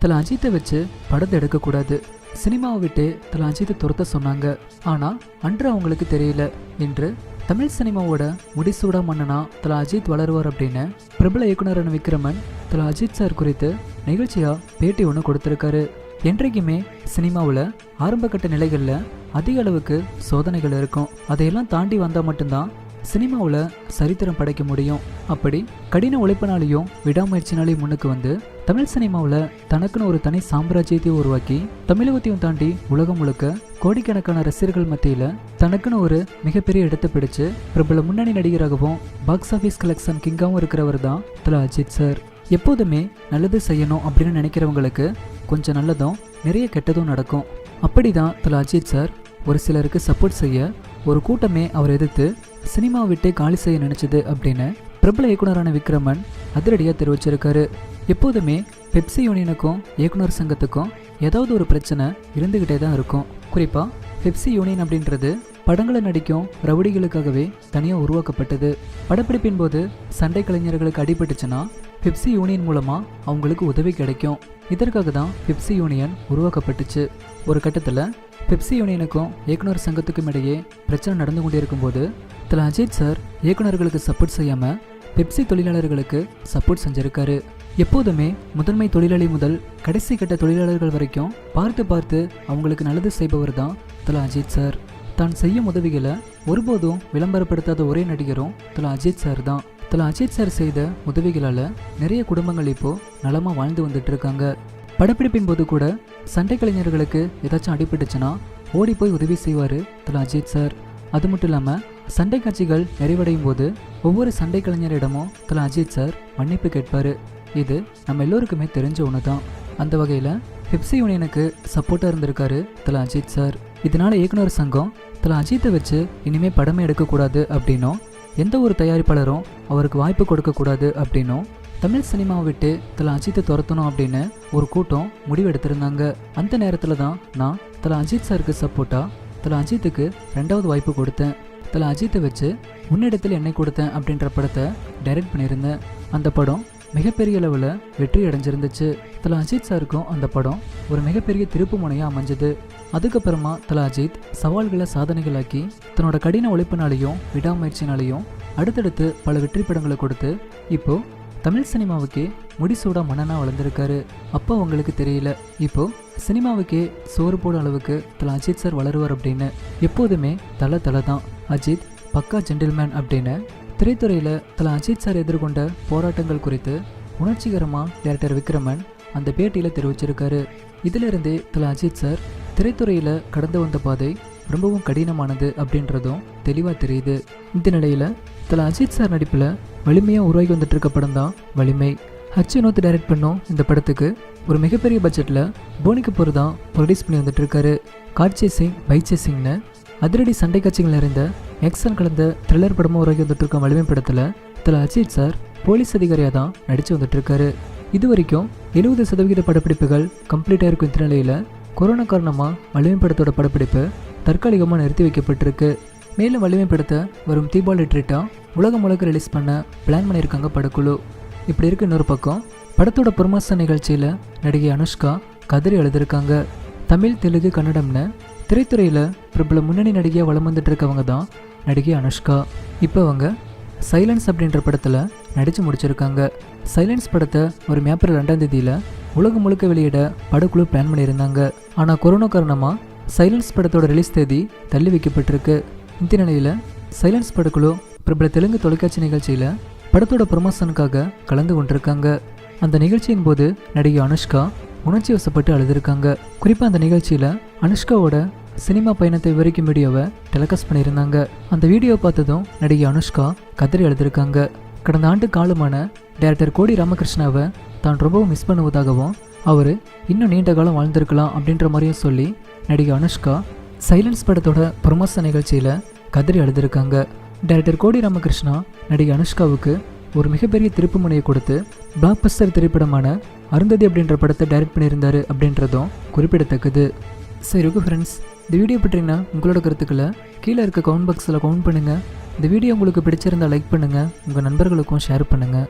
தல அஜித்தை வச்சு படத்தை எடுக்கக்கூடாது, சினிமாவை விட்டு தல அஜித்தை துரத்த சொன்னாங்க. ஆனால் அன்று அவங்களுக்கு தெரியல. இன்று தமிழ் சினிமாவோட முடிசூடா மன்னனா தல அஜித் வளருவார் அப்படின்னு பிரபல இயக்குனரான விக்ரமன் தல அஜித் சார் குறித்து நிகழ்ச்சியாக பேட்டி ஒன்று கொடுத்துருக்காரு. என்றைக்குமே சினிமாவில் ஆரம்பகட்ட நிலைகளில் அதிக அளவுக்கு சோதனைகள் இருக்கும். அதையெல்லாம் தாண்டி வந்தால் மட்டும்தான் சினிமாவில் சரித்திரம் படைக்க முடியும். அப்படி கடின உழைப்பினாலையும் விடாமுயற்சினாலையும் முன்னுக்கு வந்து தமிழ் சினிமாவில் தனக்குன்னு ஒரு தனி சாம்ராஜ்யத்தையும் உருவாக்கி தமிழகத்தையும் தாண்டி உலகம் முழுக்க கோடிக்கணக்கான ரசிகர்கள் மத்தியில் தனக்குன்னு ஒரு மிகப்பெரிய இடத்தை பிடிச்சு பிரபல முன்னணி நடிகராகவும் பாக்ஸ் ஆஃபீஸ் கலெக்ஷன் கிங்காகவும் இருக்கிறவர் தான் தல அஜித் சார். எப்போதுமே நல்லது செய்யணும் அப்படின்னு நினைக்கிறவங்களுக்கு கொஞ்சம் நல்லதும் நிறைய கெட்டதும் நடக்கும். அப்படி தான் தல அஜித் சார் ஒரு சிலருக்கு சப்போர்ட் செய்ய ஒரு கூட்டமே அவர் எதிர்த்து சினிமாவை விட்டு காலி செய்ய நினைச்சது அப்படின்னு பிரபல இயக்குனரான விக்ரமன் அதிரடியாக தெரிவிச்சிருக்காரு. எப்போதுமே பெப்சி யூனியனுக்கும் இயக்குனர் சங்கத்துக்கும் ஏதாவது ஒரு பிரச்சனை இருந்துகிட்டே தான் இருக்கும். குறிப்பாக பெப்சி யூனியன் அப்படின்றது படங்களை நடிக்கும் ரவுடிகளுக்காகவே தனியாக உருவாக்கப்பட்டது. படப்பிடிப்பின் போது சண்டை கலைஞர்களுக்கு அடிபட்டுச்சுன்னா பெப்சி யூனியன் மூலமாக அவங்களுக்கு உதவி கிடைக்கும். இதற்காக தான் பெப்சி யூனியன் உருவாக்கப்பட்டுச்சு. ஒரு கட்டத்தில் பெப்சி யூனியனுக்கும் இயக்குனர் சங்கத்துக்கும் இடையே பிரச்சனை நடந்து கொண்டே இருக்கும்போது தல அஜித் சார் இயக்குனர்களுக்கு சப்போர்ட் செய்யாமல் பெப்சி தொழிலாளர்களுக்கு சப்போர்ட் செஞ்சிருக்காரு. எப்போதுமே முதன்மை தொழிலாளி முதல் கடைசி கட்ட தொழிலாளர்கள் வரைக்கும் பார்த்து பார்த்து அவங்களுக்கு நல்லது செய்பவர் தான் தல அஜித் சார். தான் செய்யும் உதவிகளை ஒருபோதும் விளம்பரப்படுத்தாத ஒரே நடிகரும் தல அஜித் சார் தான். தல அஜித் சார் செய்த உதவிகளால் நிறைய குடும்பங்கள் இப்போ நலமாக வாழ்ந்து வந்துட்டு இருக்காங்க. படப்பிடிப்பின் போது கூட சண்டை கலைஞர்களுக்கு ஏதாச்சும் அடிபட்டுச்சுன்னா ஓடி போய் உதவி செய்வார் தல அஜித் சார். அது மட்டும் இல்லாமல் சண்டை காட்சிகள் நிறைவடையும் போது ஒவ்வொரு சண்டை கலைஞரிடமும் தல அஜித் சார் மன்னிப்பு கேட்பார். இது நம்ம எல்லோருக்குமே தெரிஞ்ச ஒன்று தான். அந்த வகையில் பெப்சி யூனியனுக்கு சப்போர்ட்டாக இருந்திருக்காரு தல அஜித் சார். இதனால் இயக்குனர் சங்கம் தல அஜித்தை வச்சு இனிமேல் படமே எடுக்கக்கூடாது அப்படின்னும் எந்த ஒரு தயாரிப்பாளரும் அவருக்கு வாய்ப்பு கொடுக்கக்கூடாது அப்படின்னும் தமிழ் சினிமாவை விட்டு தல அஜித்தை துரத்தணும் அப்படின்னு ஒரு கூட்டம் முடிவெடுத்திருந்தாங்க. அந்த நேரத்தில் தான் நான் தல அஜித் சாருக்கு சப்போர்ட்டாக தல அஜித்துக்கு 2வது வாய்ப்பு கொடுத்தேன். தல அஜித்தை வச்சு முன்னிடத்தில் என்னை கொடுத்தேன் அப்படின்ற படத்தை டைரக்ட் பண்ணியிருந்தேன். அந்த படம் மிகப்பெரிய அளவில் வெற்றி அடைஞ்சிருந்துச்சு. தல அஜித் சாருக்கும் அந்த படம் ஒரு மிகப்பெரிய திருப்பு முனையாக அமைஞ்சது. அதுக்கப்புறமா தல அஜித் சவால்களை சாதனைகளாக்கி தன்னோட கடின உழைப்பினாலையும் விடாமுயற்சினாலையும் அடுத்தடுத்து பல வெற்றி படங்களை கொடுத்து இப்போ தமிழ் சினிமாவுக்கே முடிசூடா மன்னனா வளர்ந்துருக்காரு. அப்போ அவங்களுக்கு தெரியல, இப்போ சினிமாவுக்கே சோறு போடும் அளவுக்கு தல அஜித் சார் வளருவார் அப்படின்னு. எப்போதுமே தலை தான். அஜித் பக்கா ஜென்டில்மேன் அப்படின்னு திரைத்துறையில் தல அஜித் சார் எதிர்கொண்ட போராட்டங்கள் குறித்து உணர்ச்சிகரமாக டைரக்டர் விக்ரமன் அந்த பேட்டியில் தெரிவிச்சிருக்காரு. இதிலிருந்தே தல அஜித் சார் திரைத்துறையில் கடந்து வந்த பாதை ரொம்பவும் கடினமானது அப்படின்றதும் தெளிவாக தெரியுது. இந்த நிலையில் தல அஜித் சார் நடிப்பில் வலிமையாக உருவாகி வந்துட்டு இருக்க படம் தான் வலிமை. வினோத் டைரக்ட் பண்ணோம். இந்த படத்துக்கு ஒரு மிகப்பெரிய பட்ஜெட்டில் போனி கபூர் தான் ப்ரொடியூஸ் பண்ணி வந்துட்டு இருக்காரு. கார் சேசிங், பைக் சேசிங்னு அதிரடி சண்டை காட்சிகள் நிறைந்த ஆக்ஷன் கலந்த த்ரில்லர் படமாக உருவாகி வந்துட்டு இருக்க வலிமை படத்தில் தல அஜித் சார் போலீஸ் அதிகாரியாக தான் நடித்து வந்துட்டு இருக்காரு. இது வரைக்கும் 70% படப்பிடிப்புகள் கம்ப்ளீட்டாக இருக்கும். இந்த நிலையில் கொரோனா காரணமாக வலிமை படத்தோட படப்பிடிப்பு தற்காலிகமாக நிறுத்தி வைக்கப்பட்டிருக்கு. மேலும் வலிமை படத்தை வரும் தீபாவளி ட்ரீட்டாக உலகம் முழுக்க ரிலீஸ் பண்ண பிளான் பண்ணியிருக்காங்க படக்குழு. இப்படி இருக்க இன்னொரு பக்கம் படத்தோட ப்ரொமோஷன் நிகழ்ச்சியில் நடிகை அனுஷ்கா கதறி எழுதியிருக்காங்க. தமிழ், தெலுங்கு, கன்னடம்னு திரைத்துறையில் பிரபல முன்னணி நடிகையாக வலம் வந்துட்டு இருக்கவங்க தான் நடிகை அனுஷ்கா. இப்போ அவங்க சைலன்ஸ் அப்படின்ற படத்தில் நடித்து முடிச்சிருக்காங்க. சைலன்ஸ் படத்தை வரும் ஏப்ரல் 2ஆம் தேதியில் உலகம் முழுக்க வெளியிட படக்குழு பிளான் பண்ணியிருந்தாங்க. ஆனால் கொரோனா காரணமாக சைலன்ஸ் படத்தோட ரிலீஸ் தேதி தள்ளி வைக்கப்பட்டிருக்கு. இந்த நிலையில் சைலன்ஸ் படக்குழு பிரபல தெலுங்கு தொலைக்காட்சி நிகழ்ச்சியில் படத்தோட ப்ரொமோஷனுக்காக கலந்து கொண்டிருக்காங்க. அந்த நிகழ்ச்சியின் போது நடிகை அனுஷ்கா உணர்ச்சி வசப்பட்டு அழுதுருக்காங்க. குறிப்பாக அந்த நிகழ்ச்சியில் அனுஷ்காவோட சினிமா பயணத்தை விவரிக்கும் வீடியோவை டெலிகாஸ்ட் பண்ணியிருந்தாங்க. அந்த வீடியோவை பார்த்ததும் நடிகை அனுஷ்கா கதறி எழுதிருக்காங்க. கடந்த ஆண்டு காலமான டைரக்டர் கோடி ராமகிருஷ்ணாவை தான் ரொம்பவும் மிஸ் பண்ணுவதாகவும் அவர் இன்னும் நீண்ட காலம் வாழ்ந்திருக்கலாம் அப்படின்ற மாதிரியும் சொல்லி நடிகை அனுஷ்கா சைலன்ஸ் படத்தோட ப்ரொமோஷன் நிகழ்ச்சியில் கதறி எழுதிருக்காங்க. டைரக்டர் கோடி ராமகிருஷ்ணா நடிகை அனுஷ்காவுக்கு ஒரு மிகப்பெரிய திருப்பு முனையை கொடுத்து பிளாக் பஸ்டர் திரைப்படமான அருந்ததி அப்படின்ற படத்தை டைரக்ட் பண்ணியிருந்தார் அப்படின்றதும் குறிப்பிடத்தக்கது. சரி ஓகே ஃப்ரெண்ட்ஸ், இந்த வீடியோ பற்றினா உங்களோட கருத்துக்களை கீழே இருக்க கமெண்ட் பாக்ஸில் கமெண்ட் பண்ணுங்கள். இந்த வீடியோ உங்களுக்கு பிடிச்சிருந்தால் லைக் பண்ணுங்கள், உங்கள் நண்பர்களுக்கும் ஷேர் பண்ணுங்கள்.